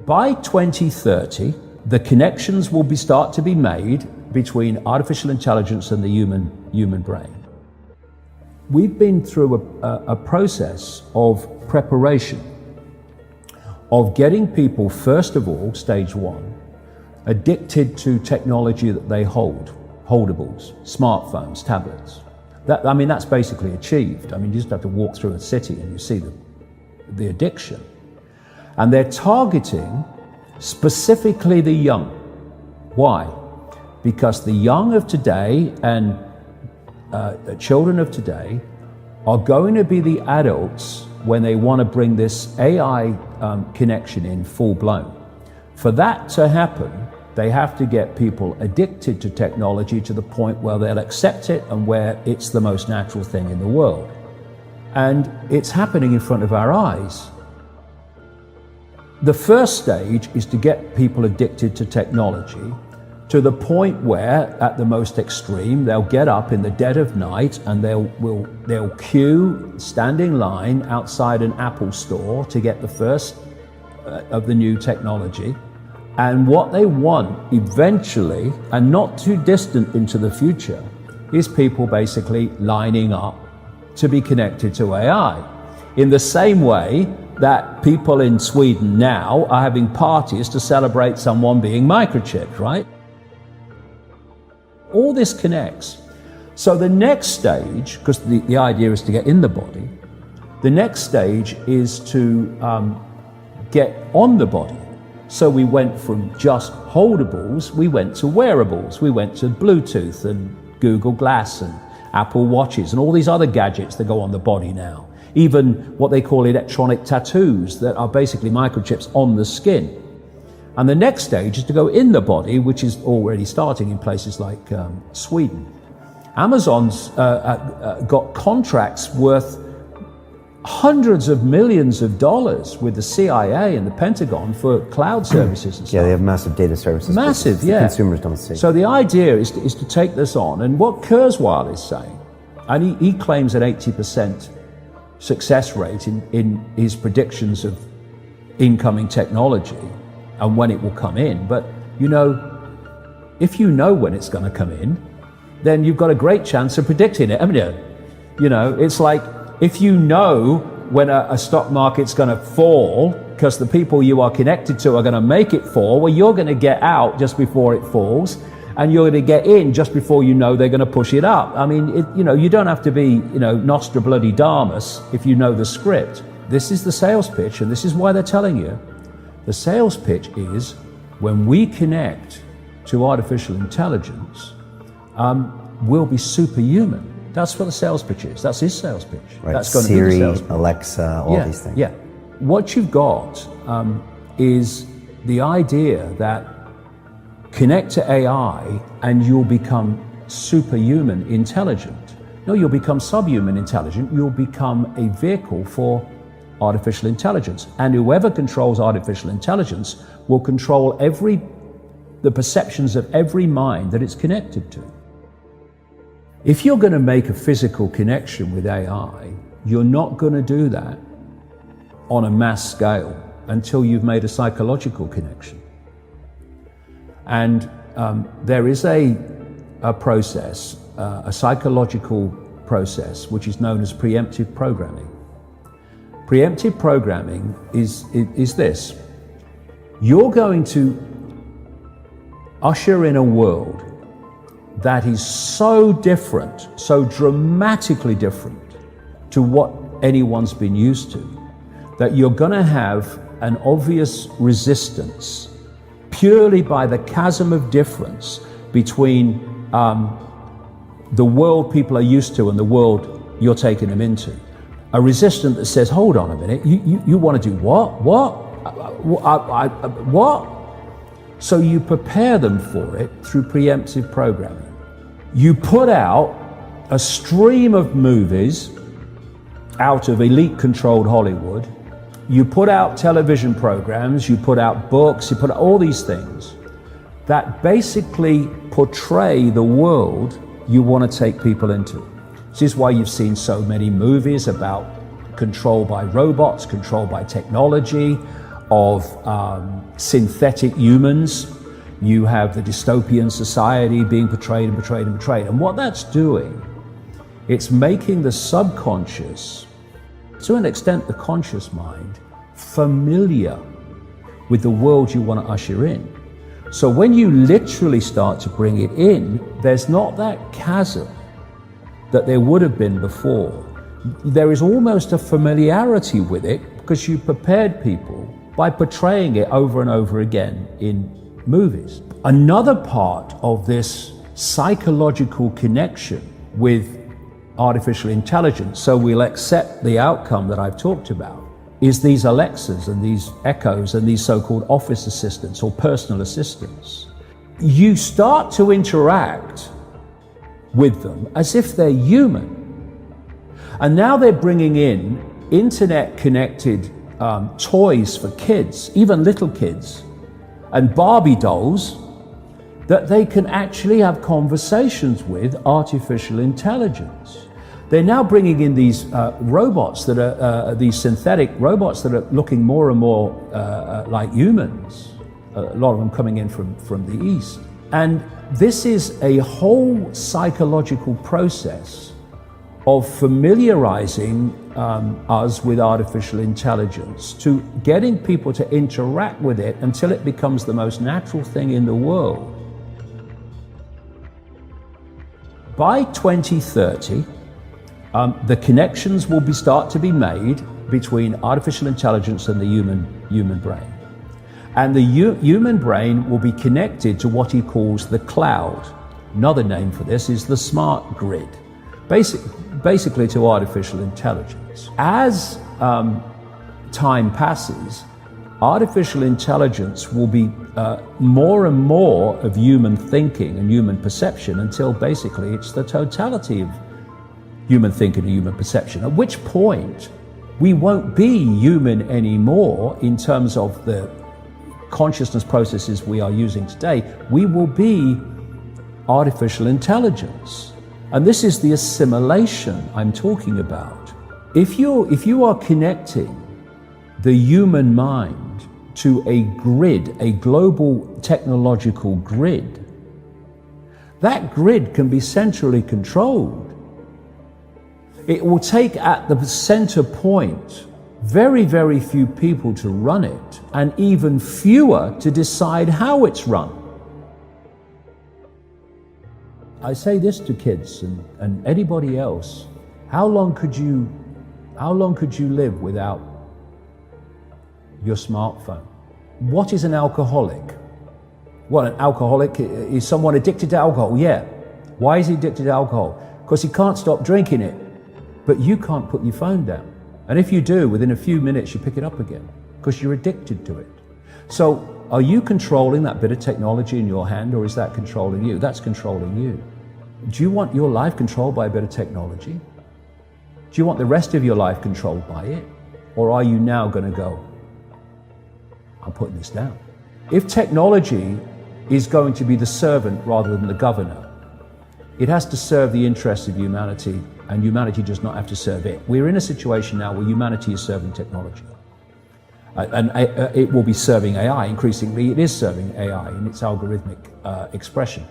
By 2030, the connections will start to be made between artificial intelligence and the human brain. We've been through a process of preparation, of getting people, first of all, stage one, addicted to technology that they hold, holdables, smartphones, tablets. That's basically achieved. You just have to walk through a city and you see the addiction. And they're targeting specifically the young. Why? Because the young of today and the children of today are going to be the adults when they want to bring this AI connection in full blown. For that to happen, they have to get people addicted to technology to the point where they'll accept it and where it's the most natural thing in the world. And it's happening in front of our eyes. The first stage is to get people addicted to technology to the point where, at the most extreme, they'll get up in the dead of night and they'll queue, stand in line outside an Apple store to get the first of the new technology. And what they want eventually, and not too distant into the future, is people basically lining up to be connected to AI. In the same way that people in Sweden now are having parties to celebrate someone being microchipped, right? All this connects. So the next stage, because the idea is to get in the body, the next stage is to get on the body. So we went from just holdables, we went to wearables, we went to Bluetooth and Google Glass and Apple Watches and all these other gadgets that go on the body now. Even what they call electronic tattoos that are basically microchips on the skin. And the next stage is to go in the body, which is already starting in places like Sweden. Amazon's got contracts worth hundreds of millions of dollars with the CIA and the Pentagon for cloud services and stuff. Yeah, they have massive data services. Massive, yeah. The consumers don't see. So the idea is to take this on. And what Kurzweil is saying, and he claims an 80% success rate in his predictions of incoming technology and when it will come in. But, if you know when it's going to come in, then you've got a great chance of predicting it, haven't you? It's like, if you know when a stock market's going to fall because the people you are connected to are going to make it fall, well, you're going to get out just before it falls, and you're going to get in just before you know they're going to push it up. You don't have to be, Nostradamus if you know the script. This is the sales pitch, and this is why they're telling you. The sales pitch is, when we connect to artificial intelligence, we'll be superhuman. That's what the sales pitch is. That's his sales pitch. Right. That's going Siri, to be the sales pitch. Alexa, all these things. Yeah. What you've got is the idea that connect to AI and you'll become superhuman intelligent. No, you'll become subhuman intelligent. You'll become a vehicle for artificial intelligence. And whoever controls artificial intelligence will control the perceptions of every mind that it's connected to. If you're going to make a physical connection with AI, you're not going to do that on a mass scale until you've made a psychological connection. And there is a process, a psychological process, which is known as preemptive programming. Preemptive programming is this. You're going to usher in a world that is so different, so dramatically different to what anyone's been used to, that you're going to have an obvious resistance purely by the chasm of difference between the world people are used to and the world you're taking them into. A resistance that says, hold on a minute, you want to do what? What? So you prepare them for it through preemptive programming. You put out a stream of movies out of elite-controlled Hollywood. You put out television programs, you put out books, you put out all these things that basically portray the world you want to take people into. This is why you've seen so many movies about control by robots, control by technology, of synthetic humans. You have the dystopian society being portrayed and portrayed and portrayed. And what that's doing, it's making the subconscious, to an extent the conscious mind, familiar with the world you want to usher in. So when you literally start to bring it in, there's not that chasm that there would have been before. There is almost a familiarity with it because you prepared people by portraying it over and over again in movies. Another part of this psychological connection with artificial intelligence, so we'll accept the outcome that I've talked about, is these Alexas and these Echoes and these so-called office assistants or personal assistants. You start to interact with them as if they're human. And now they're bringing in internet-connected toys for kids, even little kids, and Barbie dolls that they can actually have conversations with artificial intelligence. They're now bringing in these robots that are these synthetic robots that are looking more and more like humans. A lot of them coming in from the East. And this is a whole psychological process of familiarizing us with artificial intelligence, to getting people to interact with it until it becomes the most natural thing in the world. By 2030, the connections will start to be made between artificial intelligence and the human brain. And the human brain will be connected to what he calls the cloud. Another name for this is the smart grid, basically to artificial intelligence. As time passes, artificial intelligence will be more and more of human thinking and human perception until basically it's the totality of human thinking and human perception, at which point we won't be human anymore in terms of the consciousness processes we are using today. We will be artificial intelligence. And this is the assimilation I'm talking about. If you are connecting the human mind to a grid, a global technological grid, that grid can be centrally controlled. It will take at the center point very, very few people to run it, and even fewer to decide how it's run. I say this to kids and anybody else: how long could you live without your smartphone? What is an alcoholic? Well, an alcoholic is someone addicted to alcohol. Yeah. Why is he addicted to alcohol? Because he can't stop drinking it. But you can't put your phone down. And if you do, within a few minutes you pick it up again because you're addicted to it. So are you controlling that bit of technology in your hand, or is that controlling you? That's controlling you. Do you want your life controlled by a bit of technology? Do you want the rest of your life controlled by it? Or are you now going to go, I'm putting this down? If technology is going to be the servant rather than the governor, it has to serve the interests of humanity, and humanity does not have to serve it. We're in a situation now where humanity is serving technology. And it will be serving AI. Increasingly, it is serving AI in its algorithmic expression.